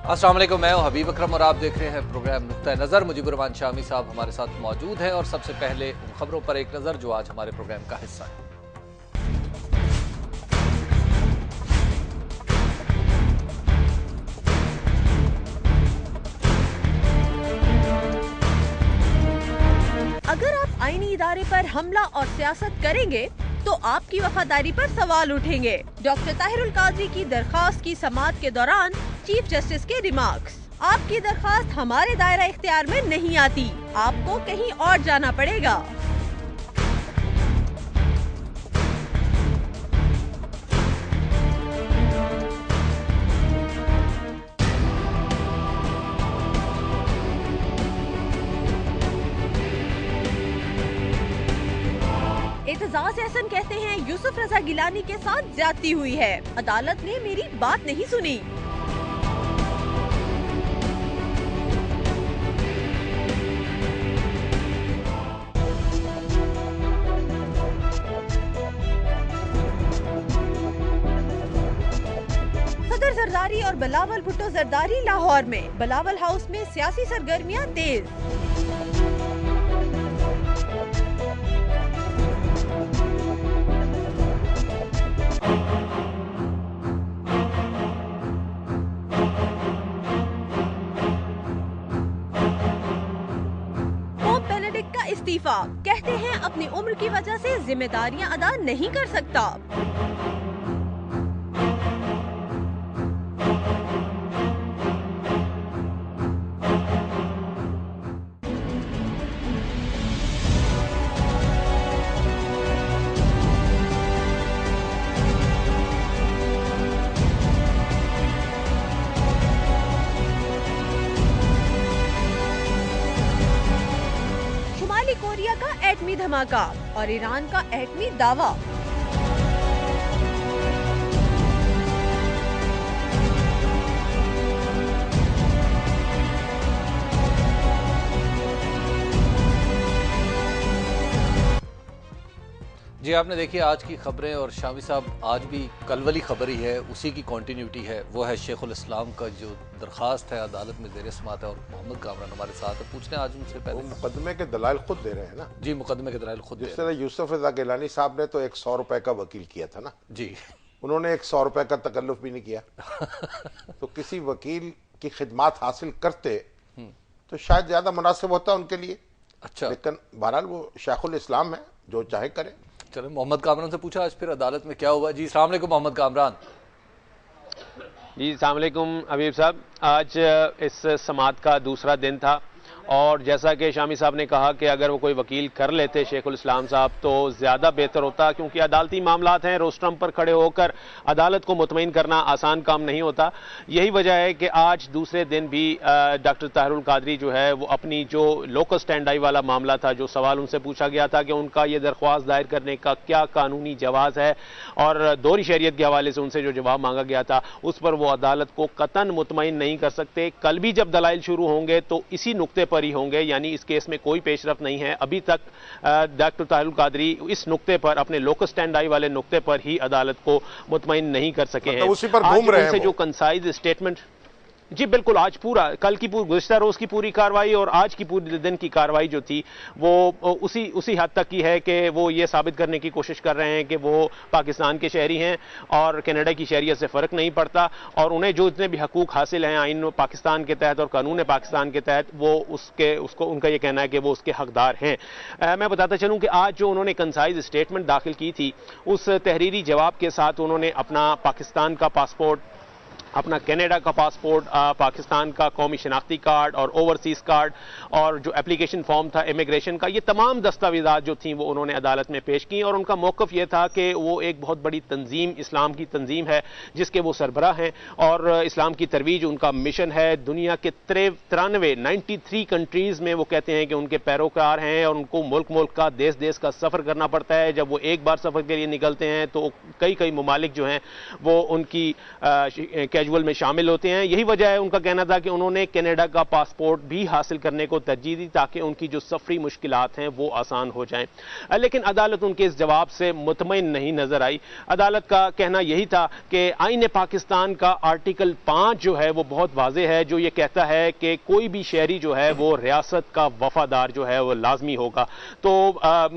अस्सलाम वालेकुम, मैं हूं हबीब अकरम और आप देख रहे हैं प्रोग्राम नुक्ता नज़र। मुजीबुर रहमान शामी साहब हमारे साथ मौजूद हैं और सबसे पहले उन खबरों पर एक नज़र जो आज हमारे प्रोग्राम का हिस्सा है। अगर आप आईनी इदारे पर हमला और सियासत करेंगे तो आपकी वफादारी पर सवाल उठेंगे। डॉक्टर ताहिरुल कादरी की दरखास्त की समाअत के दौरान चीफ जस्टिस के रिमार्क्स। आपकी दरखास्त हमारे दायरा इख्तियार में नहीं आती, आपको कहीं और जाना पड़ेगा। एतजाज एहसन कहते हैं यूसुफ रजा गिलानी के साथ ज्यादती हुई है, अदालत ने मेरी बात नहीं सुनी। सदर जरदारी और बिलावल भुट्टो जरदारी लाहौर में। बिलावल हाउस में सियासी सरगर्मियां तेज। का इस्तीफा, कहते हैं अपनी उम्र की वजह से जिम्मेदारियां अदा नहीं कर सकता। कोरिया का एटमी धमाका और ईरान का एटमी दावा। जी आपने देखी आज की खबरें और शामी साहब आज भी कल वाली खबर ही है, उसी की कंटिन्यूटी है। वो है शेखुल इस्लाम का जो दरखास्त है अदालत में ज़ेर समाअत है और मोहम्मद कामरान हमारे साथ है। पूछने आज उनसे पहले मुकदमे के दलाइल खुद दे रहे हैं ना। जी मुकदमे के दलाइल खुद। जिस तरह यूसुफ रजा गिलानी साहब ने तो 100 रुपए का वकील किया था ना जी, उन्होंने 100 रुपए का तकल्लुफ भी नहीं किया। तो किसी वकील की खिदमात हासिल करते तो शायद ज्यादा मुनासिब होता उनके लिए। अच्छा, लेकिन बहरहाल वो शेखुल इस्लाम है, जो चाहे करे। चलो मोहम्मद कामरान से पूछा आज फिर अदालत में क्या हुआ। जी अस्सलाम वालेकुम मोहम्मद कामरान। जी अस्सलाम वालेकुम हबीब साहब। आज इस समाअत का दूसरा दिन था और जैसा कि शामी साहब ने कहा कि अगर वो कोई वकील कर लेते शेखुल इस्लाम साहब तो ज़्यादा बेहतर होता, क्योंकि अदालती मामलात हैं, रोस्ट्रम पर खड़े होकर अदालत को मुतमईन करना आसान काम नहीं होता। यही वजह है कि आज दूसरे दिन भी डॉक्टर ताहिरुल कादरी जो है वो अपनी जो लोकल स्टैंड आई वाला मामला था, जो सवाल उनसे पूछा गया था कि उनका ये दरख्वास्त दायर करने का क्या कानूनी जवाज़ है और दोहरी शरीयत के हवाले से उनसे जो जवाब मांगा गया था उस पर वो अदालत को कतन मुतमईन नहीं कर सकते। कल भी जब दलाइल शुरू होंगे तो इसी नुक्ते पर ही होंगे, यानी इस केस में कोई पेशरफ नहीं है। अभी तक डॉक्टर ताहिरुल कादरी इस नुक्ते पर, अपने लोकल स्टैंड आई वाले नुक्ते पर ही अदालत को मुतमईन नहीं कर सके हैं। उसी पर घूम रहे हैं जो कंसाइज स्टेटमेंट। जी बिल्कुल, आज पूरा कल की गुज़िश्ता रोज की पूरी कार्रवाई और आज की पूरी दिन की कार्रवाई जो थी वो उसी हद तक की है कि वो ये साबित करने की कोशिश कर रहे हैं कि वो पाकिस्तान के शहरी हैं और कनाडा की शहरियत से फ़र्क नहीं पड़ता और उन्हें जो जितने भी हकूक़ हासिल हैं आइन पाकिस्तान के तहत और कानून पाकिस्तान के तहत वो उसको उनका ये कहना है कि वो उसके हकदार हैं। मैं बताता चलूँ कि आज जो उन्होंने कंसाइज स्टेटमेंट दाखिल की थी उस तहरीरी जवाब के साथ उन्होंने अपना पाकिस्तान का पासपोर्ट, अपना कनाडा का पासपोर्ट, पाकिस्तान का कौमी शनाख्ती कार्ड और ओवरसीज कार्ड और जो एप्लीकेशन फॉर्म था इमिग्रेशन का, ये तमाम दस्तावेजात जो थी वो उन्होंने अदालत में पेश की और उनका मौक़िफ़ ये था कि वो एक बहुत बड़ी तंजीम, इस्लाम की तंजीम है जिसके वो सरबराह हैं और इस्लाम की तरवीज उनका मिशन है। दुनिया के 93 कंट्रीज़ में वो कहते हैं कि उनके पैरोकार हैं और उनको मुल्क मुल्क का, देश देश का सफ़र करना पड़ता है। जब वो एक बार सफ़र के लिए निकलते हैं तो कई ममालिक जो हैं वो उनकी कैजुअल में शामिल होते हैं। यही वजह है, उनका कहना था कि उन्होंने कनाडा का पासपोर्ट भी हासिल करने को तरजीह दी ताकि उनकी जो सफरी मुश्किलात हैं वो आसान हो जाएं। लेकिन अदालत उनके इस जवाब से मुतमईन नहीं नजर आई। अदालत का कहना यही था कि आईन पाकिस्तान का आर्टिकल 5 जो है वो बहुत वाज़ेह है, जो ये कहता है कि कोई भी शहरी जो है वो रियासत का वफादार जो है वो लाजमी होगा। तो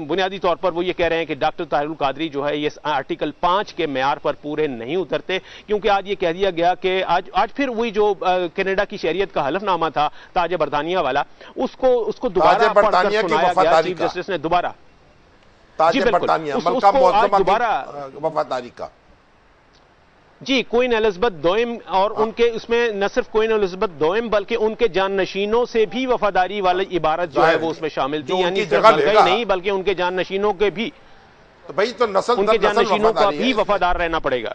बुनियादी तौर पर वो ये कह रहे हैं कि डॉक्टर ताहिरुल कादरी जो है ये आर्टिकल 5 के मेयार पर पूरे नहीं उतरते, क्योंकि आज ये कह दिया गया कि आज फिर वही जो कनाडा की शहरियत का हलफनामा था ताज बरतानिया वाला, उसको दोबारा पढ़कर सुनाया गया चीफ जस्टिस ने दोबारा। ताज बरतानिया मलका मुअज़्ज़मा दोबारा वफादारी का जी, क्वीन एलिजाबेथ दोयम, और उनके उसमें न सिर्फ क्वीन एलिजाबेथ दोयम बल्कि उनके जाननशीनों से भी वफादारी वाली इबारत जो है वो उसमें शामिल थी, यानी सिर्फ मलका ही नहीं बल्कि उनके जाननशीनों के भी, तो भाई तो नस्ल उनके जाननशीनों का भी वफादार रहना पड़ेगा।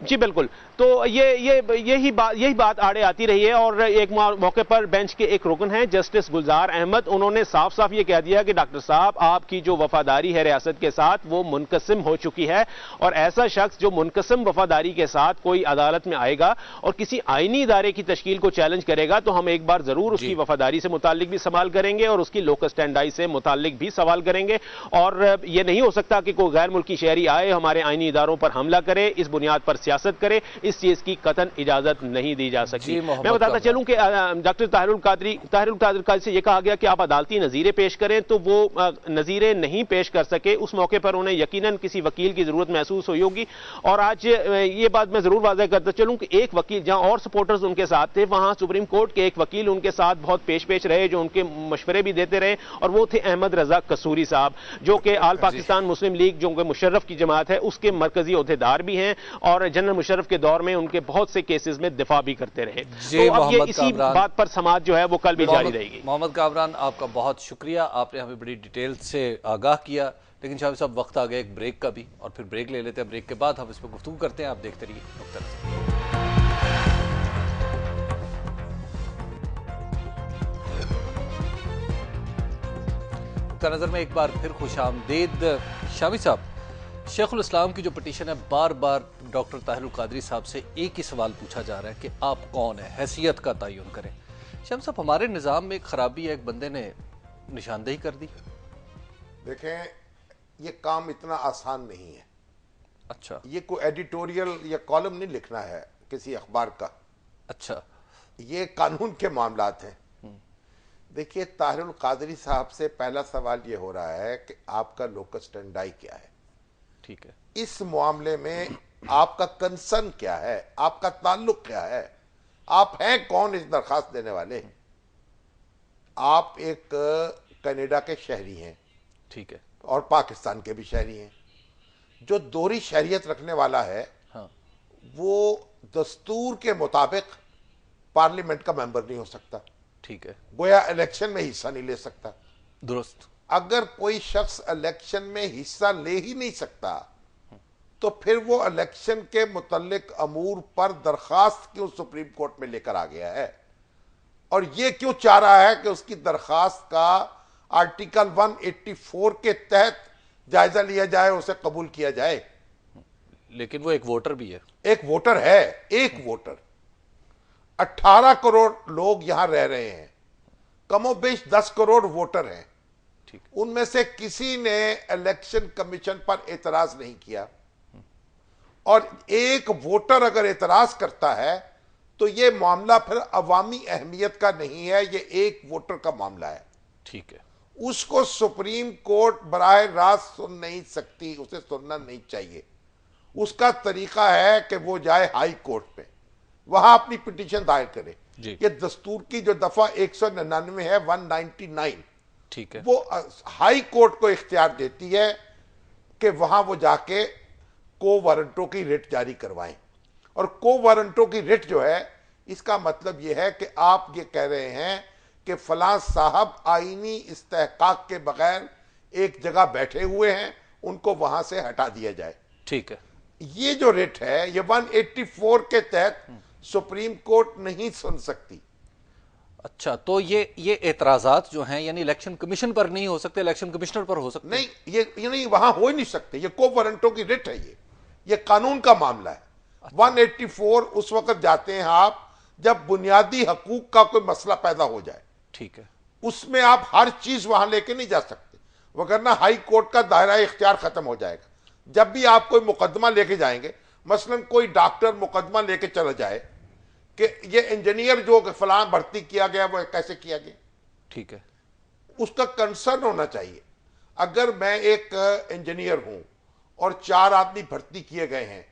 जी बिल्कुल, तो यही बात आड़े आती रही है। और एक मौके पर बेंच के एक रुकन हैं जस्टिस गुलजार अहमद, उन्होंने साफ साफ ये कह दिया कि डॉक्टर साहब आपकी जो वफादारी है रियासत के साथ वो मुनकसिम हो चुकी है, और ऐसा शख्स जो मुनकसिम वफादारी के साथ कोई अदालत में आएगा और किसी आईनी इदारे की तश्कील को चैलेंज करेगा तो हम एक बार जरूर उसकी वफादारी से मुताल्लिक भी सवाल करेंगे और उसकी लोकल स्टैंडाई से मुताल्लिक भी सवाल करेंगे। और यह नहीं हो सकता कि कोई गैर मुल्की शहरी आए हमारे आईनी इदारों पर हमला करे, इस बुनियाद पर सियासत करे, इस चीज की कतन इजाजत नहीं दी जा सकती। मैं बताता चलूं कि डॉक्टर ताहिरुल कादरी से यह कहा गया कि आप अदालती नजीरे पेश करें, तो वो नजीरे नहीं पेश कर सके। उस मौके पर उन्हें यकीनन किसी वकील की जरूरत महसूस हुई होगी। और आज ये बात मैं जरूर वाज़ेह करता चलूं कि एक वकील, जहां और सपोर्टर्स उनके साथ थे, वहां सुप्रीम कोर्ट के एक वकील उनके साथ बहुत पेश रहे, जो उनके मशवरे भी देते रहे, और वो थे अहमद रजा कसूरी साहब, जो कि आल पाकिस्तान मुस्लिम लीग जो कि मुशर्रफ की जमात है उसके मरकजी ओहदेदार भी हैं, और जनरल मुशर्रफ के दौर में उनके बहुत से केसेस में दिफा भी करते रहे। तो अब ये इसी बात पर समाज जो है वो कल भी जारी रहेगी। मोहम्मद कामरान, आपका बहुत शुक्रिया, आपने हमें बड़ी डिटेल से आगाह किया। लेकिन शाह साहब वक्त आ गया एक ब्रेक का भी, और फिर ब्रेक ले लेते हैं। ब्रेक के बाद हम इस पर गुफ्तगू करते हैं। आप देखते रहिए नुक्ता नज़र में एक बार फिर खुशामदीद। शामी साहब, शेखुल इस्लाम की जो पिटीशन है, बार बार डॉक्टर ताहिरुल कादरी साहब से एक ही सवाल पूछा जा रहा है कि आप कौन है, हैसियत का तयन करें। शाम साहब, हमारे निज़ाम में एक खराबी है, एक बंदे ने निशानदेही कर दी। देखें, ये काम इतना आसान नहीं है। अच्छा, ये कोई एडिटोरियल या कॉलम नहीं लिखना है किसी अखबार का। अच्छा, ये कानून के मामलात हैं। देखिए, ताहिरुल कादरी साहब से पहला सवाल ये हो रहा है कि आपका लोकस स्टैंडाई क्या है, ठीक है, इस मामले में आपका कंसर्न क्या है, आपका ताल्लुक क्या है, आप हैं कौन इस दरखास्त देने वाले। आप एक कनाडा के शहरी हैं, ठीक है, और पाकिस्तान के भी शहरी हैं। जो दोहरी शहरियत रखने वाला है, हाँ, वो दस्तूर के मुताबिक पार्लियामेंट का मेंबर नहीं हो सकता, ठीक है, गोया इलेक्शन में हिस्सा नहीं ले सकता। दुरुस्त। अगर कोई शख्स इलेक्शन में हिस्सा ले ही नहीं सकता तो फिर वो इलेक्शन के मुतल्लिक अमूर पर दरखास्त क्यों सुप्रीम कोर्ट में लेकर आ गया है, और ये क्यों चाह रहा है कि उसकी दरखास्त का आर्टिकल 184 के तहत जायजा लिया जाए, उसे कबूल किया जाए। लेकिन वो एक वोटर भी है। एक वोटर है, एक वोटर। 18 करोड़ लोग यहां रह रहे हैं, कमोबेश 10 करोड़ वोटर हैं। उनमें से किसी ने इलेक्शन कमीशन पर एतराज नहीं किया, और एक वोटर अगर एतराज करता है तो यह मामला फिर अवामी अहमियत का नहीं है, यह एक वोटर का मामला है। ठीक है, उसको सुप्रीम कोर्ट बराह रास्त सुन नहीं सकती, उसे सुनना नहीं चाहिए। उसका तरीका है कि वो जाए हाई कोर्ट पे, वहां अपनी पिटीशन दायर करे। ये दस्तूर की जो दफा 199 है, 199, ठीक है, वो हाई कोर्ट को इख्तियार देती है कि वहां वो जाके को वारंटों की रिट जारी करवाएं। और को वारंटों की रिट जो है, इसका मतलब यह है कि आप ये कह रहे हैं कि फलां साहब आईनी इस्तेहकाक के बगैर एक जगह बैठे हुए हैं, उनको वहां से हटा दिया जाए। ठीक है, ये जो रिट है, ये 184 के तहत सुप्रीम कोर्ट नहीं सुन सकती। अच्छा, तो ये एतराजात जो हैं यानी इलेक्शन कमीशन पर नहीं हो सकते, इलेक्शन कमिश्नर पर हो सकते? नहीं, ये नहीं, वहां हो ही नहीं सकते। ये को वारंटों की रिट है, ये कानून का मामला है। 184 उस वक्त जाते हैं आप जब बुनियादी हकूक का कोई मसला पैदा हो जाए, ठीक है, उसमें आप हर चीज वहां लेके नहीं जा सकते, वगरना हाई कोर्ट का दायरा इख्तियार खत्म हो जाएगा। जब भी आप कोई मुकदमा लेके जाएंगे, मसलन कोई डॉक्टर मुकदमा लेके चला जाए कि ये इंजीनियर जो फलां भर्ती किया गया वो कैसे किया गया, ठीक है, उसका कंसर्न होना चाहिए। अगर मैं एक इंजीनियर हूं और 4 आदमी भर्ती किए गए हैं,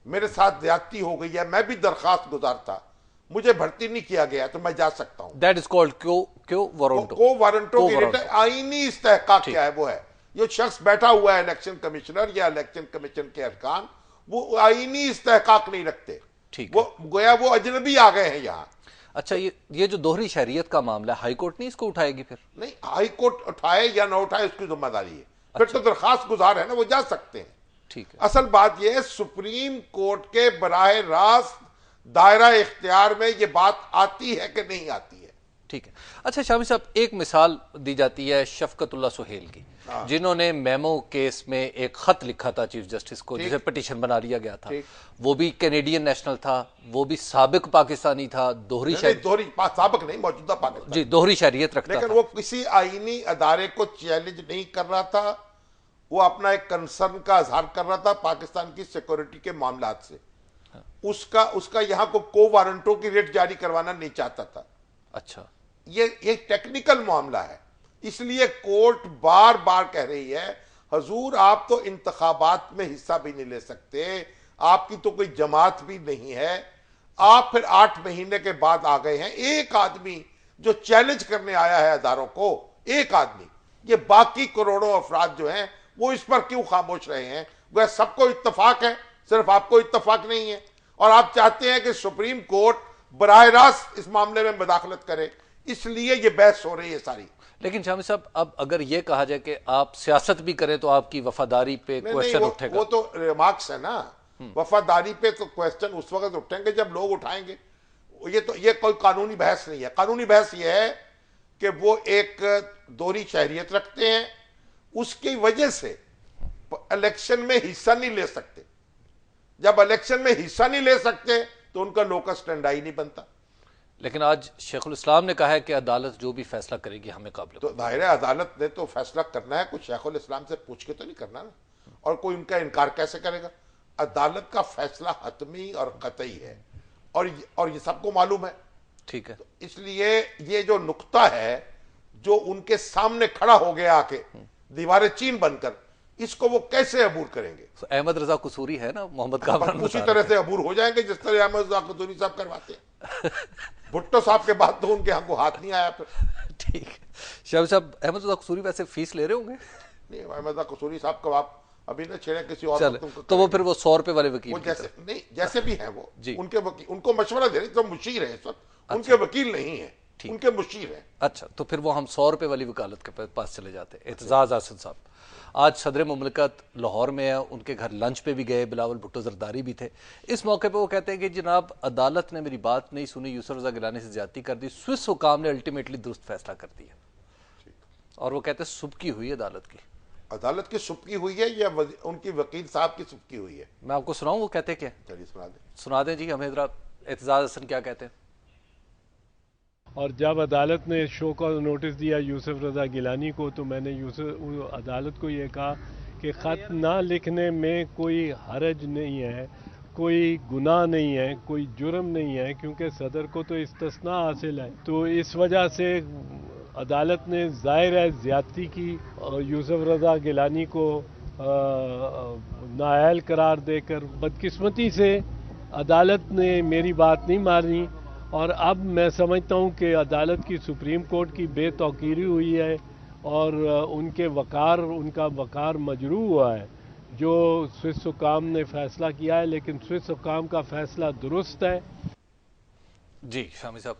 मेरे साथ ज्यादती हो गई है, मैं भी दरखास्त गुजार था, मुझे भर्ती नहीं किया गया, तो मैं जा सकता हूं। दैट इज कॉल्ड क्यो वारंटो। को वारंटो की रेट आईनी इस्तेहकाक क्या है, वो है जो शख्स बैठा हुआ है इलेक्शन कमिश्नर या इलेक्शन कमीशन के अरकान, वो आईनी इस्तेहकाक नहीं रखते, ठीक वो गोया वो अजनबी आ गए हैं यहाँ। अच्छा, ये जो दोहरी शहरियत का मामला है, हाई कोर्ट नहीं इसको उठाएगी फिर? नहीं, हाई कोर्ट उठाए या ना उठाए उसकी जिम्मेदारी है, फिर तो दरखास्त गुजार है ना, वो जा सकते हैं। ठीक है, असल बात यह है सुप्रीम कोर्ट के बराह रास्त दायरा इख्तियार में ये बात आती है कि नहीं आती है। ठीक है। अच्छा शामी साहब, एक मिसाल दी जाती है शफकतुल्लाह सुहेल की, जिन्होंने मेमो केस में एक खत लिखा था चीफ जस्टिस को, जिसे पिटीशन बना लिया गया था। वो भी कैनेडियन नेशनल था, वो भी साबिक पाकिस्तानी था, साबिक नहीं, मौजूदा पाकिस्तानी, जी, दोहरी शहरियत रखता लेकिन था। वो किसी आईनी अदारे को चैलेंज नहीं कर रहा था, वो अपना एक कंसर्न का इजहार कर रहा था पाकिस्तान की सिक्योरिटी के मामलात से। उसका यहां को वारंटों की रेट जारी करवाना नहीं चाहता था। अच्छा, ये टेक्निकल मामला है, इसलिए कोर्ट बार बार कह रही है हजूर आप तो इंतखाबात में हिस्सा भी नहीं ले सकते, आपकी तो कोई जमात भी नहीं है, आप फिर 8 महीने के बाद आ गए हैं। एक आदमी जो चैलेंज करने आया है अदारों को, एक आदमी, ये बाकी करोड़ों अफराद जो हैं वो इस पर क्यों खामोश रहे हैं? वह सबको इत्तफाक है, सिर्फ आपको इत्तफाक नहीं है, और आप चाहते हैं कि सुप्रीम कोर्ट बराह रास्त इस मामले में मुदाखलत करे, इसलिए ये बहस हो रही है सारी। लेकिन शामी साहब, अब अगर ये कहा जाए कि आप सियासत भी करें तो आपकी वफादारी पे क्वेश्चन उठेगा। वो तो रिमार्क्स है ना, वफादारी पे तो क्वेश्चन उस वक्त उठेंगे जब लोग उठाएंगे। ये कोई कानूनी बहस नहीं है। कानूनी बहस ये है कि वो एक दोहरी शहरियत रखते हैं, उसकी वजह से इलेक्शन में हिस्सा नहीं ले सकते। जब इलेक्शन में हिस्सा नहीं ले सकते तो उनका लोकस स्टैंडाई नहीं बनता। लेकिन आज शेखुल इस्लाम ने कहा है कि अदालत जो भी फैसला करेगी हमें काबिल, तो दायरे अदालत ने तो फैसला करना है, कुछ शेखुल इस्लाम से पूछ के तो नहीं करना ना, और कोई उनका इनकार कैसे करेगा? अदालत का फैसला हतमी और कतई है, और ये सबको मालूम है। ठीक है, तो इसलिए ये जो नुक्ता है जो उनके सामने खड़ा हो गया आके दीवारें चीन बनकर, इसको वो कैसे अबूर करेंगे? तो अहमद रजा कसूरी है ना, मोहम्मद कामरान उसी तरह से अबूर हो जाएंगे जिस तरह अहमद रजा कसूरी साहब करवाते हैं। भुट्टो साहब के बाद तो उनके यहाँ को हाथ नहीं आया फिर। ठीक है शामी साहब, अहमद रजा कसूरी वैसे फीस ले रहे होंगे? नहीं, अहमद रजा कसूरी साहब को आप अभी ना छेड़े किसी और तो वो फिर वो 100 रुपए वाले वकील, वो जैसे नहीं, जैसे भी हैं वो जी, उनके वकील उनको मशवरा दे रहे, तो मुशीर है इस वक्त। अच्छा, उनके वकील नहीं है, उनके मुशीर है। अच्छा, तो फिर वो हम 100 रुपए वाली वकालत के पास चले जाते हैं। एतजाज आसिफ साहब आज सदर मुमलिकत लाहौर में है, उनके घर लंच पे भी गए, बिलावल भुट्टो जरदारी भी थे। इस मौके पे वो कहते हैं कि जनाब अदालत ने मेरी बात नहीं सुनी, यूसुफ रजा गिलानी से ज्यादती कर दी, स्विस हुकाम ने अल्टीमेटली दुरुस्त फैसला कर दिया। और वो कहते हैं सुबकी हुई अदालत की सुबकी हुई है या उनकी वकील साहब की सुबकी हुई है? मैं आपको सुनाऊं वो कहते क्या? चलिए सुना दें जी हमें जरा, एतजाज हसन क्या कहते हैं। और जब अदालत ने शो का नोटिस दिया यूसुफ रजा गिलानी को, तो मैंने अदालत को ये कहा कि ख़त ना लिखने में कोई हरज नहीं है, कोई गुनाह नहीं है, कोई जुर्म नहीं है, क्योंकि सदर को तो इस्तिस्ना हासिल है। तो इस वजह से अदालत ने ज़ाहिर है ज़्यादती की, यूसुफ रजा गिलानी को नाअहल करार देकर। बदकिस्मती से अदालत ने मेरी बात नहीं मानी, और अब मैं समझता हूं कि अदालत की सुप्रीम कोर्ट की बेतौकीरी हुई है और उनका वकार मजरू हुआ है जो स्विस हुकाम ने फैसला किया है। लेकिन स्विस हुकाम का फैसला दुरुस्त है। जी शामी साहब,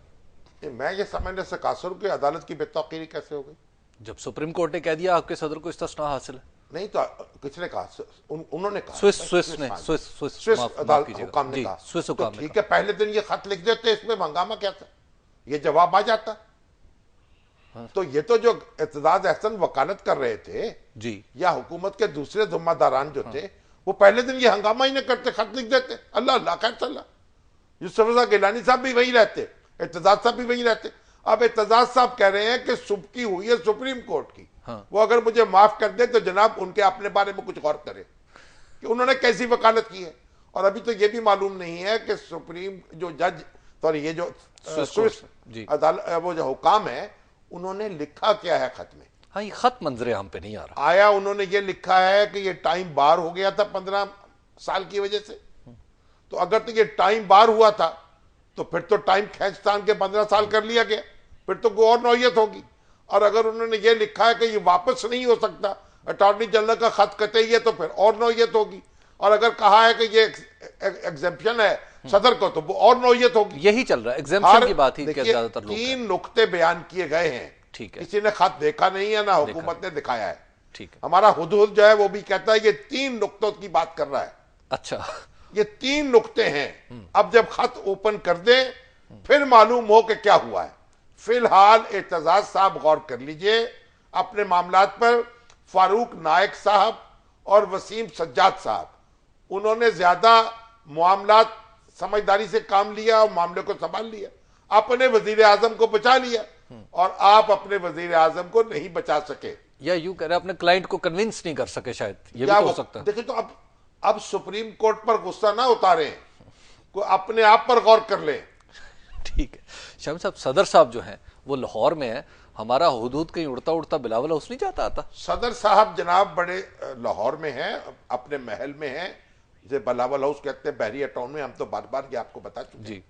मैं ये समझने से कासर हूं कि अदालत की बेतौकीरी कैसे हो गई जब सुप्रीम कोर्ट ने कह दिया आपके सदर को इस्तिस्ना हासिल है। नहीं तो किसने कहा? उन्होंने कहा, स्विस हुकाम ने कहा। तो ठीक है, पहले दिन ये खत लिख देते, इसमें हंगामा क्या था? ये जवाब आ जाता। तो ये तो जो एतजाज अहसन वकालत कर रहे थे जी, या हुकूमत के दूसरे जिम्मेदारान जो थे, वो पहले दिन ये हंगामा ही नहीं करते, खत लिख देते, अल्लाह अल्लाह खैर सल्ला। यूसुफ रजा गिलानी साहब भी वही रहते, एतजाज साहब भी वही रहते। अब एतजाज साहब कह रहे हैं कि सुबकी हुई है सुप्रीम कोर्ट की, वो अगर मुझे माफ कर दे तो जनाब उनके अपने बारे में कुछ गौर करे कि उन्होंने कैसी वकालत की है। और अभी तो ये भी मालूम नहीं है कि सुप्रीम जो जज, सॉरी ये जो स्विस अदालत, वो जो हुकाम है, उन्होंने लिखा क्या है खत में। हाँ, ये खत मंजरे आम पे नहीं आ रहा। आया उन्होंने ये लिखा है कि ये टाइम बार हो गया था 15 साल की वजह से। तो अगर तो ये टाइम बार हुआ था तो फिर तो टाइम खींचतान के 15 साल कर लिया गया, फिर तो कोई और नौयत होगी। और अगर उन्होंने ये लिखा है कि ये वापस नहीं हो सकता, अटॉर्नी जनरल का खत कतई है, तो फिर और नौयत होगी। और अगर कहा है कि ये एग्जेम्पशन है सदर को, तो वो और नौयत होगी। यही चल रहा है, एग्जेम्पशन की बात ही ज्यादातर लोग। 3 नुक्ते बयान किए गए हैं, ठीक है। किसी ने खत देखा नहीं है, ना हुकूमत ने दिखाया है, ठीक है। हमारा हुदहुद जो है वो भी कहता है ये 3 नुक्तों की बात कर रहा है। अच्छा, ये 3 नुक्ते हैं। अब जब खत ओपन कर दे फिर मालूम हो कि क्या हुआ है। फिलहाल एतजाज साहब गौर कर लीजिए अपने मामलात पर। फारूक नायक साहब और वसीम सज्जाद साहब, उन्होंने ज्यादा मामलात समझदारी से काम लिया और मामले को संभाल लिया, अपने वजीर आजम को बचा लिया, और आप अपने वजीर आजम को नहीं बचा सके, या यूं कह रहे अपने क्लाइंट को कन्विंस नहीं कर सके, शायद ये भी तो हो सकता है। देखिए, तो अब सुप्रीम कोर्ट पर गुस्सा ना उतारें, को अपने आप पर गौर कर लें। ठीक है। शामी साहब, सदर साहब जो हैं वो लाहौर में है, हमारा हुदूद कहीं उड़ता उड़ता बिलावल हाउस नहीं जाता आता? सदर साहब जनाब बड़े लाहौर में हैं, अपने महल में हैं, जिसे बिलावल हाउस कहते हैं, बहरिया टाउन में। हम तो बार बार ये आपको बता चुके जी। हैं।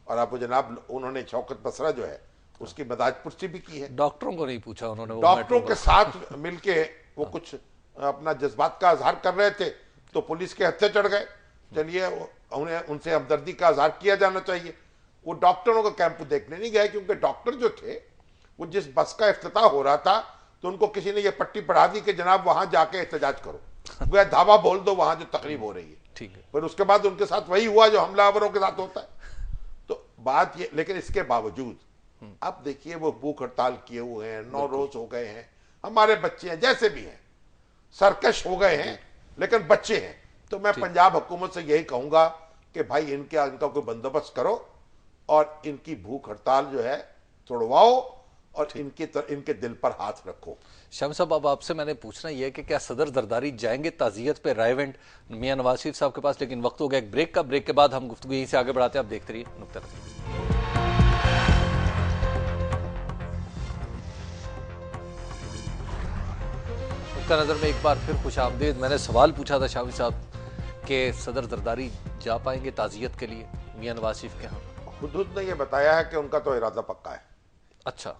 और आपको जनाब उन्होंने शौकत बसरा जो है उसकी मदाज पुष्टि भी की है। डॉक्टरों को नहीं पूछा उन्होंने? डॉक्टरों के साथ मिलके वो कुछ अपना जज्बात का इजहार कर रहे थे तो पुलिस के हत्थे चढ़ गए। चलिए, उन्हें उनसे हमदर्दी का इजहार किया जाना चाहिए। वो डॉक्टरों का कैंप देखने नहीं गए, क्योंकि डॉक्टर जो थे वो जिस बस का इफ्तिताह हो रहा था तो उनको किसी ने ये पट्टी पढ़ा दी कि जनाब वहां जाके एहतजाज करो, वह धावा बोल दो वहां जो तकरीब हो रही है। ठीक है। फिर उसके बाद उनके साथ वही हुआ जो हमलावरों के साथ होता है। तो बात ये, लेकिन इसके बावजूद अब देखिए वो भूख हड़ताल किए हुए हैं, 9 रोज हो गए हैं, हमारे बच्चे हैं जैसे भी हैं, सरकश हो गए हैं, लेकिन बच्चे हैं। तो मैं पंजाब हुकूमत से यही कहूंगा कि भाई इनका कोई बंदोबस्त करो और इनकी भूख हड़ताल जो है तोड़वाओ और इनके दिल पर हाथ रखो। शामी साहब, अब आपसे मैंने पूछना यह है कि क्या सदर जरदारी जाएंगे ताजियत पे रायवेंट मियां नवाज शरीफ साहब के पास? लेकिन वक्त हो गया एक ब्रेक का। ब्रेक के बाद हम गुफ्तगू यहीं से आगे बढ़ाते हैं। आप देखते रहिए नुक्ता नज़र। नुक्ता नज़र में एक बार फिर खुशामदीद। मैंने सवाल पूछा था शामी साहब कि सदर जरदारी जा पाएंगे ताजियत के लिए मियां नवाज शरीफ के यहाँ? हुदूद ने यह बताया है कि उनका तो इरादा पक्का है। अच्छा।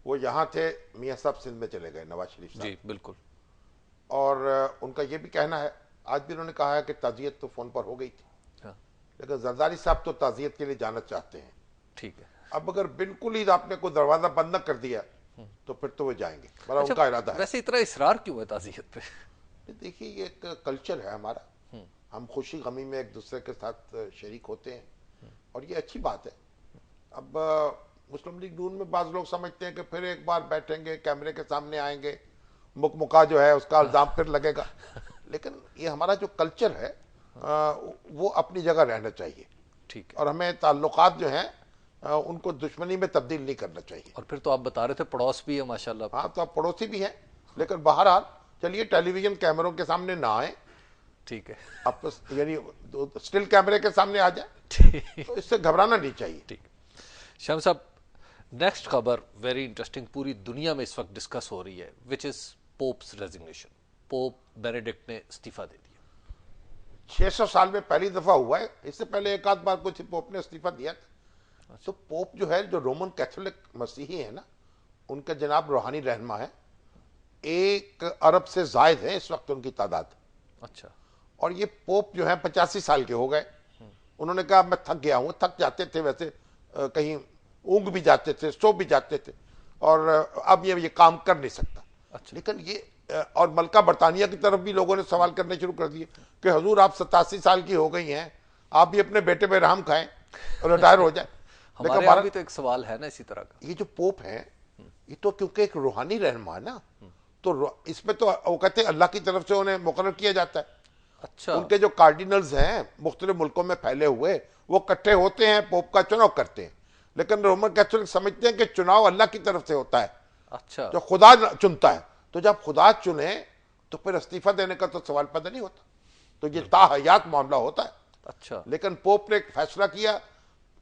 वो यहाँ थे, मियां साहब सिंध में चले गए, नवाज शरीफ साहब। जी बिल्कुल। और उनका ये भी कहना है, आज भी उन्होंने कहा है कि ताजियत तो फोन पर हो गई थी। हाँ। लेकिन जरदारी साहब तो ताजियत के लिए जाना चाहते हैं। ठीक है। अब अगर बिल्कुल ही आपने कोई दरवाजा बंद न कर दिया तो फिर तो वो जाएंगे, बड़ा अच्छा, उनका इरादा है। वैसे इतना इसरार क्यों है ताजियत पे? देखिए, ये एक कल्चर है हमारा, हम खुशी गमी में एक दूसरे के साथ शरीक होते हैं और ये अच्छी बात है। अब मुस्लिम लीग नून में बाज लोग समझते हैं कि फिर एक बार बैठेंगे, कैमरे के सामने आएंगे, मुकमुका जो है उसका इल्जाम फिर लगेगा। लेकिन ये हमारा जो कल्चर है वो अपनी जगह रहना चाहिए। ठीक है। और हमें ताल्लुकात जो हैं उनको दुश्मनी में तब्दील नहीं करना चाहिए। और फिर तो आप बता रहे थे पड़ोस भी है माशाल्लाह। हाँ, तो आप पड़ोसी भी हैं, लेकिन बहरहाल चलिए टेलीविजन कैमरों के सामने ना आए। ठीक है। आप यानी स्टिल कैमरे के सामने आ जाए, तो इससे घबराना नहीं चाहिए। ठीक। शाम साहब, नेक्स्ट खबर वेरी इंटरेस्टिंग, पूरी दुनिया में इस वक्त डिस्कस हो रही है, which is pops resignation. Pope Benedict ने इस्तीफा दे दिया। 600 साल में पहली दफा हुआ है, इससे पहले एक आध बार कुछ पोप ने इस्तीफा दिया था। तो पोप जो है, जो रोमन कैथोलिक मसीही है ना, उनके जनाब रूहानी रहनमा है, 1 अरब से जायद है इस वक्त उनकी तादाद। अच्छा। और ये पोप जो है 85 साल के हो गए। उन्होंने कहा मैं थक गया हूं। थक जाते थे वैसे, कहीं ऊँग भी जाते थे, सो भी जाते थे, और अब ये काम कर नहीं सकता। अच्छा। लेकिन ये और मलका बरतानिया की तरफ भी लोगों ने सवाल करने शुरू कर दिए कि हजूर आप 87 साल की हो गई हैं, आप भी अपने बेटे पे रहम खाएं और रिटायर हो जाए। हमारे यहाँ भी तो एक सवाल है ना इसी तरह का। ये जो पोप है, ये तो क्योंकि एक रूहानी रहनुमा है ना, तो इसमें तो वो कहते हैं अल्लाह की तरफ से उन्हें मुकर्रर किया जाता है। अच्छा। उनके जो कार्डिनल्स हैं मुख्तलिफ मुल्कों में फैले हुए, वो इकट्ठे होते हैं, पोप का चुनाव करते हैं। लेकिन रोमन कैथोलिक समझते हैं कि चुनाव अल्लाह की तरफ से होता है, अच्छा। जो खुदा चुनता है। तो जब खुदा चुने तो फिर इस्तीफा देने का तो सवाल पैदा नहीं होता, तो ये ताहयात मामला होता है। अच्छा। लेकिन पोप ने एक फैसला किया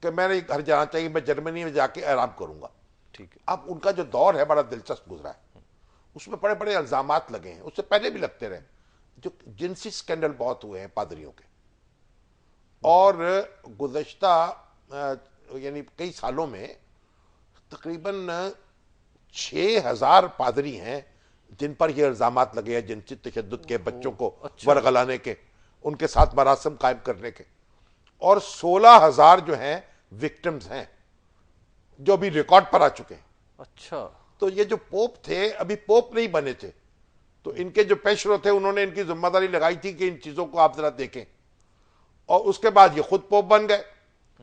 कि मैंने घर जाना चाहिए, मैं जर्मनी में जाके आराम करूंगा। ठीक है। अब उनका जो दौर है बड़ा दिलचस्प गुजरा है, उसमें बड़े बड़े इल्जामात लगे हैं, उससे पहले भी लगते रहे। जो जिनसी स्कैंडल बहुत हुए हैं पादरियों के, और गुज़श्ता यानी कई सालों में तकरीबन 6000 पादरी हैं जिन पर ये इल्जामात लगे हैं जिनसी तशद्दुद के, बच्चों को वरगलाने के, उनके साथ मरासम कायम करने के। और 16,000 जो हैं विक्टिम्स हैं जो अभी रिकॉर्ड पर आ चुके हैं। अच्छा। तो ये जो पोप थे अभी पोप नहीं बने थे, तो इनके जो पेशरो थे उन्होंने इनकी जिम्मेदारी लगाई थी कि इन चीजों को आप जरा देखें, और उसके बाद ये खुद पोप बन गए।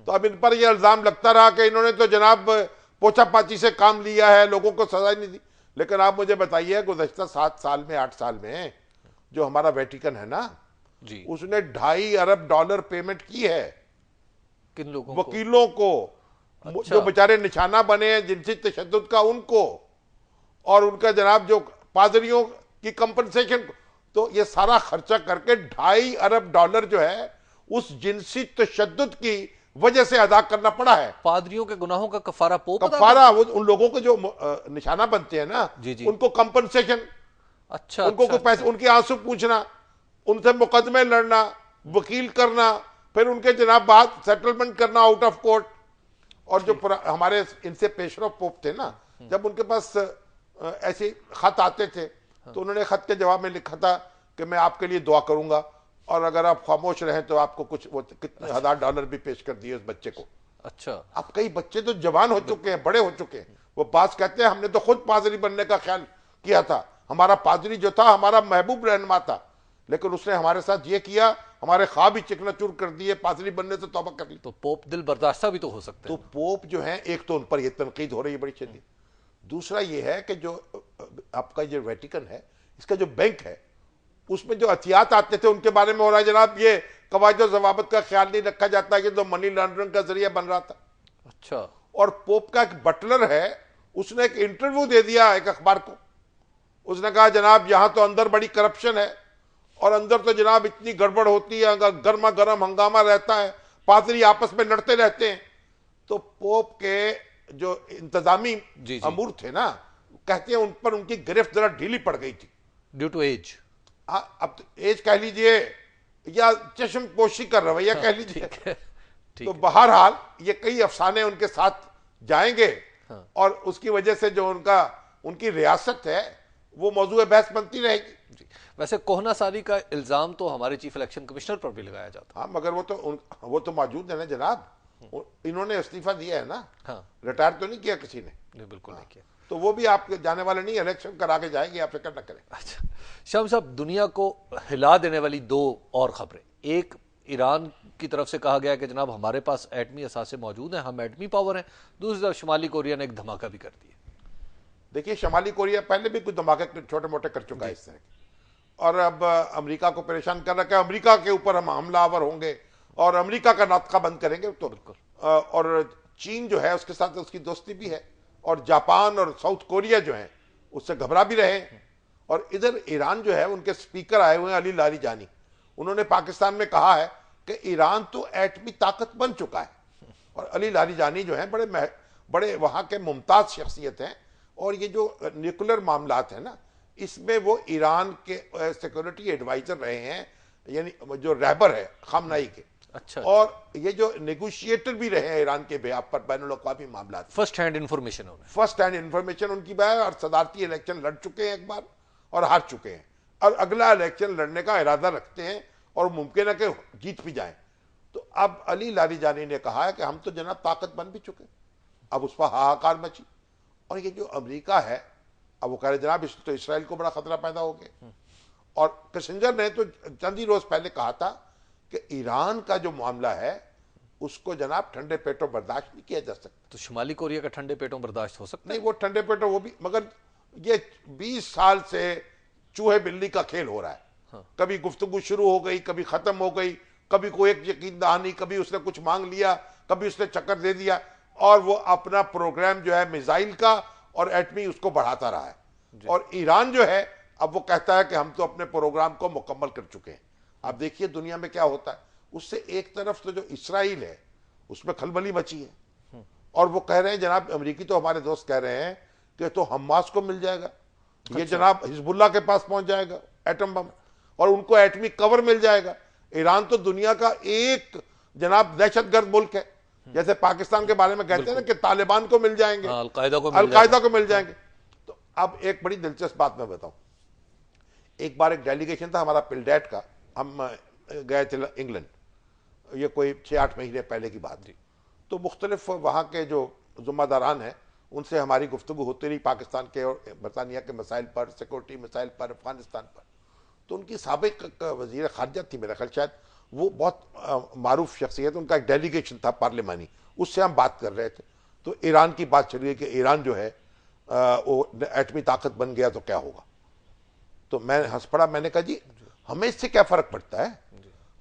तो अब इन पर यह इल्जाम लगता रहा कि इन्होंने तो जनाब पोछापाची से काम लिया है, लोगों को सजा नहीं दी। लेकिन आप मुझे बताइए, गुज़श्ता 7 साल में 8 साल में जो हमारा वेटिकन है ना जी, उसने $2.5 अरब पेमेंट की है किन लोगों वकीलों को, अच्छा। जो बेचारे निशाना बने हैं जिनसी तशद्दुद का, उनको, और उनका जनाब जो पादरियों की कंपनसेशन। तो ये सारा खर्चा करके $2.5 अरब जो है उस जिनसी तशद्दुद की वजह से अदा करना पड़ा है। पादरियों के गुनाहों का कफारा पोप अदा कफारा वो उन लोगों को जो निशाना बनते हैं ना, जी जी, उनको कंपनसेशन, अच्छा, उनको अच्छा, कुछ पैसे, उनके आंसू पूछना, उनसे मुकदमे लड़ना, वकील करना, फिर उनके जनाब बाद सेटलमेंट करना आउट ऑफ कोर्ट। और जो हमारे इनसे पेशरो पोप थे ना, जब उनके पास ऐसे खत आते थे तो उन्होंने खत के जवाब में लिखा था कि मैं आपके लिए दुआ करूंगा, और अगर आप खामोश रहें तो आपको कुछ वो कितने $1000 भी पेश कर दिए उस बच्चे को। अच्छा। अब कई बच्चे तो जवान हो चुके हैं, बड़े हो चुके हैं, वो पास कहते हैं हमने तो खुद पादरी बनने का ख्याल किया था, हमारा पादरी जो था हमारा महबूब रहनुमा था, लेकिन उसने हमारे साथ ये किया, हमारे ख्वाब ही चिकनाचूर कर दिए, पादरी बनने से तौबा कर ली। तो पोप दिल बर्दाश्ता भी तो हो सकते हैं। तो पोप जो है, एक तो उन पर यह तनकीद हो रही है बड़ी शदीद, दूसरा ये है कि जो आपका जो वेटिकन है, इसका जो बैंक है, उसमें जो अतियात आते थे उनके बारे में हो रहा है जनाब, ये कवायद और ज़वाबित का ख्याल नहीं रखा जाता, ये तो मनी लॉन्ड्रिंग का जरिया बन रहा था। अच्छा। और पोप का एक बटलर है, उसने एक इंटरव्यू दे दिया एक अखबार को, उसने कहा जनाब यहां तो अंदर बड़ी करप्शन है, और अंदर तो जनाब इतनी गड़बड़ होती है, गर्मा गर्म हंगामा रहता है, पादरी आपस में लड़ते रहते हैं। तो पोप के जो इंतजामी अमूर थे ना, कहते हैं उन पर उनकी गिरफ्त जरा ढीली पड़ गई थी ड्यू टू एज। अब एज कह लीजिए या चश्म पोशी का रवैया कह लीजिए। तो बहरहाल ये कई अफसाने उनके साथ जाएंगे, और उसकी वजह से जो उनकी रियासत है वो मौजूद बहस बनती रहेगी। वैसे कोहनासारी का इल्जाम तो हमारे चीफ इलेक्शन कमिश्नर पर भी लगाया जाता है। हाँ, मगर वो तो मौजूद है ना जनाब, इन्होंने इस्तीफा दिया है ना, हाँ, रिटायर तो नहीं किया किसी ने। बिल्कुल नहीं किया। तो वो भी आप जाने वाले नहीं, इलेक्शन करा के जाएंगे, आप फिक्र न करें। अच्छा शाम साहब, दुनिया को हिला देने वाली 2 और खबरें, एक ईरान की तरफ से कहा गया कि जनाब हमारे पास एटमी असासे मौजूद हैं, हम एटमी पावर हैं, दूसरी तरफ शुमाली कोरिया ने एक धमाका भी कर दिया। देखिए, शुमाली कोरिया पहले भी कुछ धमाके छोटे मोटे कर चुका है इस तरह के, और अब अमेरिका को परेशान कर रखा है, अमेरिका के ऊपर हम हमलावर होंगे और अमेरिका का नाटका बंद करेंगे। तो और चीन जो है उसके साथ उसकी दोस्ती भी है, और जापान और साउथ कोरिया जो है उससे घबरा भी रहे हैं। और इधर ईरान जो है, उनके स्पीकर आए हुए हैं अली लारीजानी, उन्होंने पाकिस्तान में कहा है कि ईरान तो एटमी ताकत बन चुका है। और अली लारीजानी जो है बड़े वहां के मुमताज शख्सियत हैं, और ये जो न्यूक्लियर मामलात है ना, इसमें वो ईरान के सिक्योरिटी एडवाइजर रहे हैं, यानी जो रहबर है खामनाई के। अच्छा। और ये जो नेगोशिएटर भी रहे हैं ईरान के बेहद पर बैनुल-अक़वामी मामलात। फर्स्ट हैंड इंफॉर्मेशन उनकी बात, और सदारती इलेक्शन लड़ चुके हैं एक बार और हार चुके हैं, और अगला इलेक्शन लड़ने का इरादा रखते हैं, और मुमकिन है कि जीत भी जाएं। तो अब अली लारीजानी ने कहा है कि हम तो जनाब ताकत बन भी चुके, अब उस पर हाहाकार मची। और ये जो अमेरिका है, अब वो कह रहे जनाब तो इसराइल को बड़ा खतरा पैदा हो गया। और किसिंजर ने तो चंद ही रोज पहले कहा था कि ईरान का जो मामला है उसको जनाब ठंडे पेटों बर्दाश्त नहीं किया जा सकता। तो शुमाली कोरिया का ठंडे पेटों बर्दाश्त हो सकता नहीं, वो ठंडे पेटों वो भी, मगर ये 20 साल से चूहे बिल्ली का खेल हो रहा है। कभी गुफ्तगू शुरू हो गई, कभी खत्म हो गई, कभी कोई एक यकीन दहानी, कभी उसने कुछ मांग लिया, कभी उसने चक्कर दे दिया, और वो अपना प्रोग्राम जो है मिसाइल का और एटमी उसको बढ़ाता रहा है। और ईरान जो है अब वो कहता है कि हम तो अपने प्रोग्राम को मुकम्मल कर चुके हैं। आप देखिए दुनिया में क्या होता है। उससे एक तरफ तो जो इसराइल है उसमें खलबली मची है, और वो कह रहे हैं जनाब अमेरिकी तो हमारे दोस्त कह रहे हैं कि तो हमास को मिल जाएगा, ये जनाब हिजबुल्लाह के पास पहुंच जाएगा एटम बम, और उनको एटमी कवर मिल जाएगा। ईरान तो दुनिया का एक जनाब दहशतगर्द मुल्क है, जैसे पाकिस्तान के बारे में कहते हैं ना कि तालिबान को मिल जाएंगे, अलकायदा को मिल जाएंगे। तो अब एक बड़ी दिलचस्प बात मैं बताऊं। एक बार एक डेलीगेशन था हमारा पिलडेट का, हम गए थे इंग्लैंड, ये कोई 6-8 महीने पहले की बात थी। तो मुख्तलिफ वहाँ के जो जुम्मेदारान हैं उनसे हमारी गुफ्तगू होती रही पाकिस्तान के और बरतानिया के मसाइल पर, सिक्योरिटी मसाइल पर, अफगानिस्तान पर। तो उनकी साबिक वज़ीर ख़ारजा थी मेरा ख्याल, शायद वो बहुत मारूफ शख्सियत, उनका एक डेलीगेशन था पार्लिमानी, उससे हम बात कर रहे थे। तो ईरान की बात चल रही है कि ईरान जो है वो एटमी ताकत बन गया तो क्या होगा। तो मैं हंस पड़ा, मैंने कहा जी हमें इससे क्या फ़र्क पड़ता है,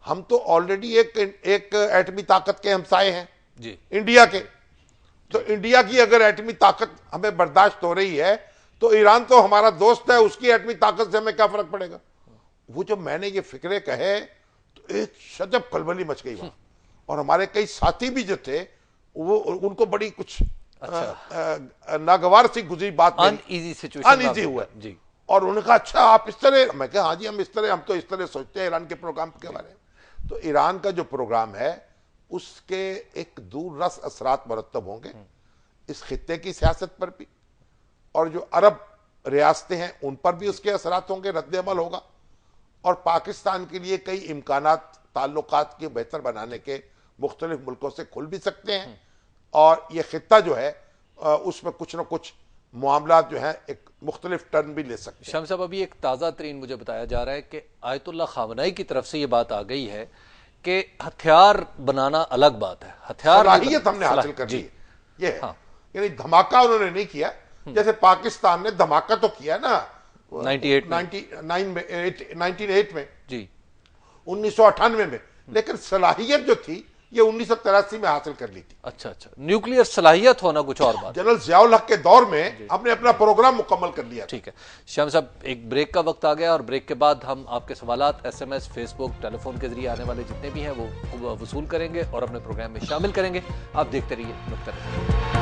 हम तो ऑलरेडी एक एटमी ताकत के हमसाए हैं जी, इंडिया के। तो इंडिया की अगर एटमी ताकत हमें बर्दाश्त हो रही है तो ईरान तो हमारा दोस्त है, उसकी एटमी ताकत से हमें क्या फर्क पड़ेगा। वो जो मैंने ये फिक्रे कहे तो एक शजब खलबली मच गई वहां, और हमारे कई साथी भी जो थे वो उनको बड़ी कुछ नागवार सी गुजरी बात, अनईजी हुआ जी। और उन्होंने कहा अच्छा आप इस तरह, मैं कहा हाँ जी हम तो इस तरह सोचते हैं ईरान के प्रोग्राम के बारे में। तो ईरान का जो प्रोग्राम है उसके एक दूररस असरात मरतब होंगे इस खित्ते की सियासत पर भी, और जो अरब रियासतें हैं उन पर भी उसके असरात होंगे, रद्द अमल होगा, और पाकिस्तान के लिए कई इम्कानात ताल्लुकात के बेहतर बनाने के मुख्तलिफ मुल्कों से खुल भी सकते हैं, और ये खित्ता जो है उसमें कुछ ना कुछ मामला जो है एक मुख्तलिफ टर्न भी ले सकते हैं। शाम साहब अभी एक ताज़ा तरीन मुझे बताया जा रहा है कि आयतुल्लाह खामनेई की तरफ से ये बात आ गई है कि हथियार बनाना अलग बात है, हथियार सलाहियत हमने हासिल कर ली ये है। हाँ। यानी धमाका उन्होंने नहीं किया, जैसे पाकिस्तान ने धमाका तो किया ना 98 में जी, 1998 में, लेकिन सलाहियत जो थी ये 1983 में हासिल कर ली थी। अच्छा, न्यूक्लियर सलाहियत होना कुछ और बात। जनरल ज़ियाउल हक के दौर में हमने अपना प्रोग्राम मुकम्मल कर लिया। ठीक है श्याम साहब, एक ब्रेक का वक्त आ गया, और ब्रेक के बाद हम आपके सवालात SMS, फेसबुक, टेलीफोन के जरिए आने वाले जितने भी हैं वो वसूल करेंगे और अपने प्रोग्राम में शामिल करेंगे। आप देखते रहिए नुक्ता नज़र।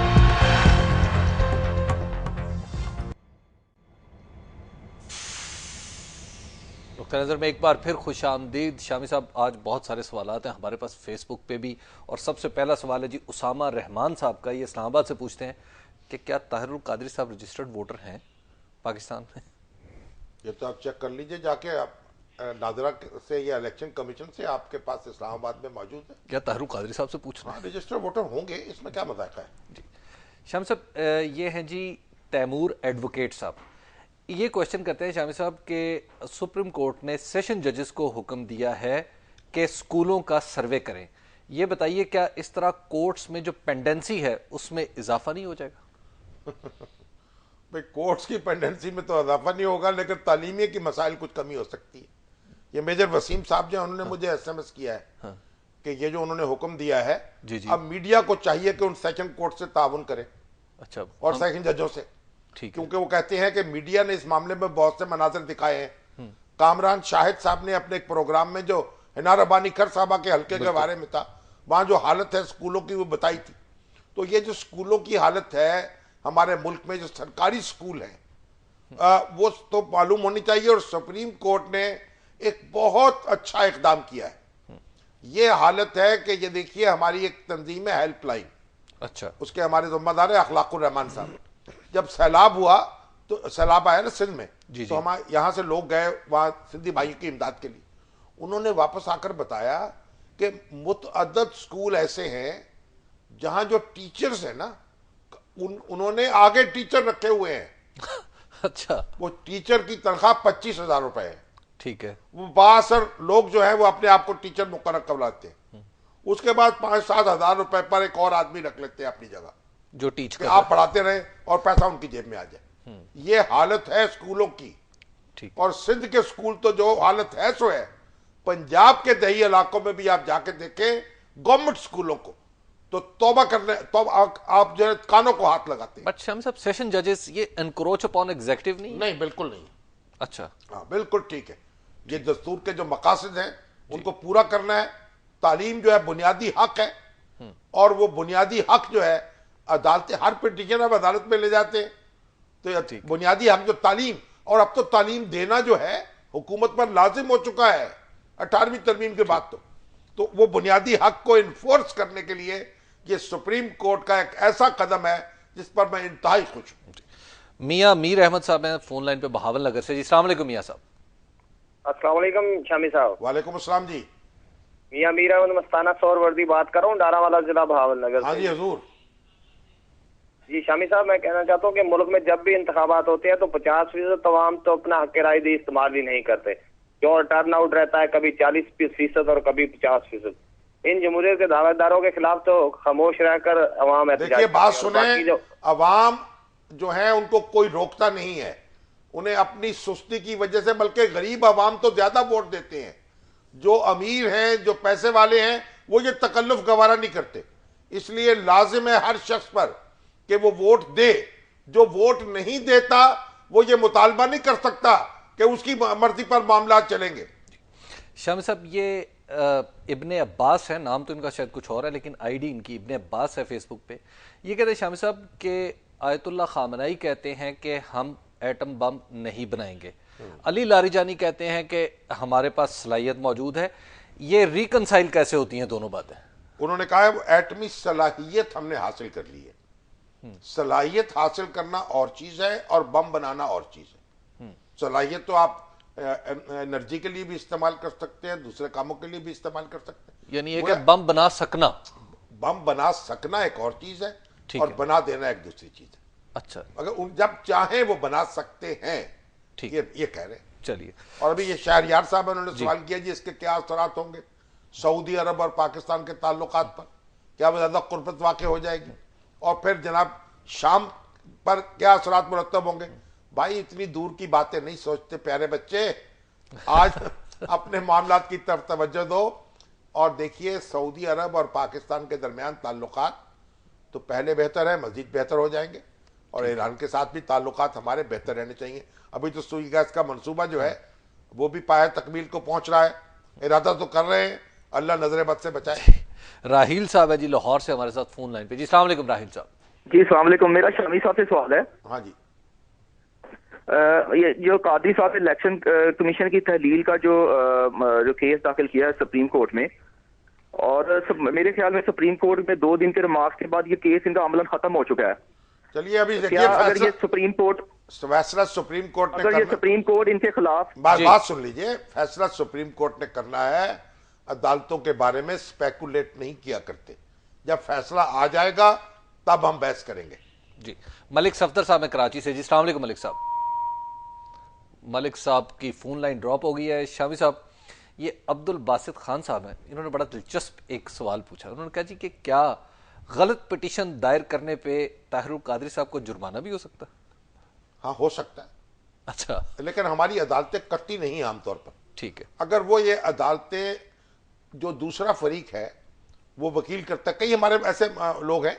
नज़र में एक बार फिर खुश आमदीद। शामी साहब आज बहुत सारे सवालात हैं हमारे पास फेसबुक पे भी, और सबसे पहला सवाल है जी उसामा रहमान साहब का। ये इस्लामाबाद से पूछते हैं कि क्या ताहिरुल कादरी साहब रजिस्टर्ड वोटर हैं पाकिस्तान में? ये तो आप चेक कर लीजिए जाके, आप नादरा से या इलेक्शन कमीशन से आपके पास इस्लामाबाद में मौजूद है। क्या ताहिरुल कादरी साहब से पूछना? रजिस्टर्ड वोटर होंगे, इसमें क्या मजाक है जी। शाम साहब ये हैं जी तैमूर एडवोकेट साहब, ये क्वेश्चन करते हैं शामी साहब कि सुप्रीम कोर्ट ने सेशन जजेस को हुक्म दिया है कि स्कूलों का सर्वे करें। ये बताइए क्या इस तरह कोर्ट्स में जो पेंडेंसी है उसमें इजाफा नहीं हो जाएगा? भाई कोर्ट्स की पेंडेंसी में तो इजाफा नहीं होगा, लेकिन तालीमी की मसाइल कुछ कमी हो सकती है। ये मेजर वसीम साहब जो उन्होंने मुझे SMS किया है कि ये जो उन्होंने हुक्म दिया है जी। अब मीडिया को चाहिए कि उन सेशन कोर्ट से ताउन करे, अच्छा, और सेशन जजों से, क्योंकि वो कहते हैं कि मीडिया ने इस मामले में बहुत से मनाजिर दिखाए हैं। कामरान शाहिद साहब ने अपने एक प्रोग्राम में जो हिना रबानी खर साहबा के हल्के के बारे में था, वहां जो हालत है स्कूलों की वो बताई थी। तो ये जो स्कूलों की हालत है हमारे मुल्क में, जो सरकारी स्कूल है वो तो मालूम होनी चाहिए, और सुप्रीम कोर्ट ने एक बहुत अच्छा इकदाम किया है। ये हालत है कि ये देखिए हमारी एक तंजीम है हेल्पलाइन, अच्छा, उसके हमारे जिम्मेदार है अखलाकुर रहमान साहब। जब सैलाब हुआ तो सैलाब आया ना सिंध में जी, तो हम यहाँ से लोग गए वहाँ सिंधी भाइयों की इमदाद के लिए। उन्होंने वापस आकर बताया कि मुतअद्दद स्कूल ऐसे हैं जहाँ जो टीचर्स हैं ना उन्होंने आगे टीचर रखे हुए हैं। अच्छा, वो टीचर की तनख्वाह 25,000 रुपए है। ठीक है, वो 62 लोग जो है वो अपने आप को टीचर मुकर्रर करवाते हैं, उसके बाद 5-7 हजार रुपए पर एक और आदमी रख लेते हैं अपनी जगह जो टीचर आप पढ़ाते रहे और पैसा उनकी जेब में आ जाए। ये हालत है स्कूलों की। ठीक। और सिंध के स्कूल तो जो हालत है सो है। पंजाब के दही इलाकों में भी आप जाके देखें गवर्नमेंट स्कूलों को, तो तौबा करने तो आप जो है कानों को हाथ लगाते हैं। बट शामी साहब, सेशन जजेस ये एनक्रोच अपॉन एग्जीक्यूटिव नहीं? नहीं, बिल्कुल नहीं। अच्छा, हाँ बिल्कुल ठीक है। ये दस्तूर के जो मकासद हैं उनको पूरा करना है। तालीम जो है बुनियादी हक है, और वो बुनियादी हक जो है अदालतें हर पिटीशन अब अदालत में ले जाते हैं। तो ये बुनियादी हक जो तालीम, और अब तो तालीम देना जो है हुकूमत पर लाजिम हो चुका है 18वीं तरमीम के बाद। तो वो बुनियादी हक को इन्फोर्स करने के लिए ये सुप्रीम कोर्ट का एक ऐसा कदम है जिस पर मैं इंतहाई खुश हूं। मियां मीर अहमद साहब हैं फोन लाइन पे बहावल नगर से। जी अस्सलाम वालेकुम मियां साहब। अस्सलाम वालेकुम शामी साहब। वालेकुम अस्सलाम जी। मियां मीर अहमद मस्ताना सौर वर्दी बात कर रहा हूँ, डारावाला जिला बहावल नगर। हाँ जी हजूर। जी शामी साहब, मैं कहना चाहता हूँ कि मुल्क में जब भी इंतखाबात होते हैं तो 50% तमाम तो अपना हक राय दी इस्तेमाल ही नहीं करते, जो टर्न आउट रहता है कभी 40% और कभी 50%। इन जमहूरियत के दावेदारों के खिलाफ तो खामोश रहकर अवाम देखिए बात सुने, अवाम जो है उनको कोई रोकता नहीं है, उन्हें अपनी सुस्ती की वजह से, बल्कि गरीब अवाम तो ज्यादा वोट देते हैं। जो अमीर हैं, जो पैसे वाले हैं, वो ये तकल्लुफ गवारा नहीं करते। इसलिए लाजिम है हर शख्स पर कि वो वोट दे। जो वोट नहीं देता वो ये मुतालबा नहीं कर सकता कि उसकी मर्जी पर मामला चलेंगे। शामी साहब, ये इब्ने अब्बास है, नाम तो इनका शायद कुछ और है लेकिन आईडी इनकी इब्ने अब्बास है फेसबुक पे। ये कहते हैं शामी साहब के आयतुल्लाह खामनाई कहते हैं कि हम एटम बम नहीं बनाएंगे। अली लारीजानी कहते हैं कि हमारे पास सलाहियत मौजूद है। ये रिकंसाइल कैसे होती हैं दोनों बातें? उन्होंने कहा है एटमी सलाहियत हमने हासिल कर ली है। सलाहियत हासिल करना और चीज है और बम बनाना और चीज है। सलाहियत तो आप एनर्जी के लिए भी इस्तेमाल कर सकते हैं, दूसरे कामों के लिए भी इस्तेमाल कर सकते हैं। यानी एक बम बना सकना, बम बना सकना एक और चीज है और बना देना एक दूसरी चीज है। अच्छा, अगर जब चाहें वो बना सकते हैं, ठीक, ये कह रहे हैं। चलिए, और अभी ये शहरयार साहब उन्होंने सवाल किया जी इसके क्या असरात होंगे सऊदी अरब और पाकिस्तान के ताल्लुकात पर, क्या वो ज्यादा कुर्बत वाक़ हो जाएगी, और फिर जनाब शाम पर क्या असरात मुरत्तब होंगे। भाई इतनी दूर की बातें नहीं सोचते प्यारे बच्चे, आज अपने मामलात की तरफ तवज्जो दो और देखिए सऊदी अरब और पाकिस्तान के दरमियान ताल्लुकात तो पहले बेहतर है, मजीद बेहतर हो जाएंगे, और ईरान के साथ भी ताल्लुकात हमारे बेहतर रहने चाहिए। अभी तो सुई गैस का मंसूबा जो है वो भी पाया तकमील को पहुंच रहा है, इरादा तो कर रहे हैं, अल्लाह नजर बद से बचाए। राहिल साहब है जी लाहौर से हमारे साथ फोन लाइन पे। जी अस्सलाम वालेकुम राहिल साहब। जी अस्सलाम वालेकुम, मेरा शामी साहब से सवाल है। हाँ जी। ये जो कादरी साहब इलेक्शन कमीशन की तहलील का जो केस दाखिल किया है सुप्रीम कोर्ट में, और मेरे ख्याल में सुप्रीम कोर्ट में 2 दिन के रिमार्क्स के बाद ये केस इनका अमलन खत्म हो चुका है। चलिए अभी देखिए अगर ये सुप्रीम कोर्ट फैसला सुप्रीम कोर्ट ने अगर ये सुप्रीम कोर्ट इनके खिलाफ बात सुन लीजिए, फैसला सुप्रीम कोर्ट ने करना है। अदालतों के बारे में स्पेकुलेट नहीं किया करते, जब फैसला आ जाएगा तब हम बहस करेंगे। जी मलिक सफदर साहब है कराची से। जी अस्सलाम वालेकुम मलिक साहब। मलिक साहब की फोन लाइन ड्रॉप हो गई है। शामी साहब, ये अब्दुल बासित खान साहब हैं, इन्होंने बड़ा दिलचस्प एक सवाल पूछा। उन्होंने कहा जी कि क्या गलत पिटीशन दायर करने पे ताहिरुल कादरी साहब को जुर्माना भी हो सकता है? हाँ हो सकता है। अच्छा, लेकिन हमारी अदालतें करती नहीं आमतौर पर। ठीक है, अगर वो ये अदालतें जो दूसरा फरीक है वो वकील करता है, कई हमारे ऐसे लोग हैं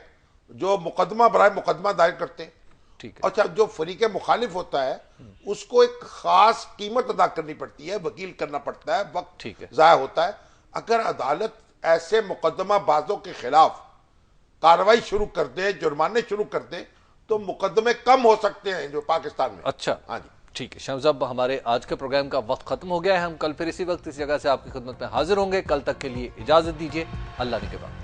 जो मुकदमा बराए मुकदमा दायर करते हैं, ठीक है, अच्छा जो फरीक मुखालिफ होता है उसको एक खास कीमत अदा करनी पड़ती है, वकील करना पड़ता है, वक्त ठीक है, जाया होता है। अगर अदालत ऐसे मुकदमा बाजों के खिलाफ कार्रवाई शुरू कर दे, जुर्माने शुरू कर दे, तो मुकदमे कम हो सकते हैं जो पाकिस्तान में। अच्छा, हाँ जी, ठीक है। शमसाब, हमारे आज के प्रोग्राम का वक्त खत्म हो गया है। हम कल फिर इसी वक्त इस जगह से आपकी खिदमत में हाजिर होंगे। कल तक के लिए इजाजत दीजिए। अल्लाह ने के बाद।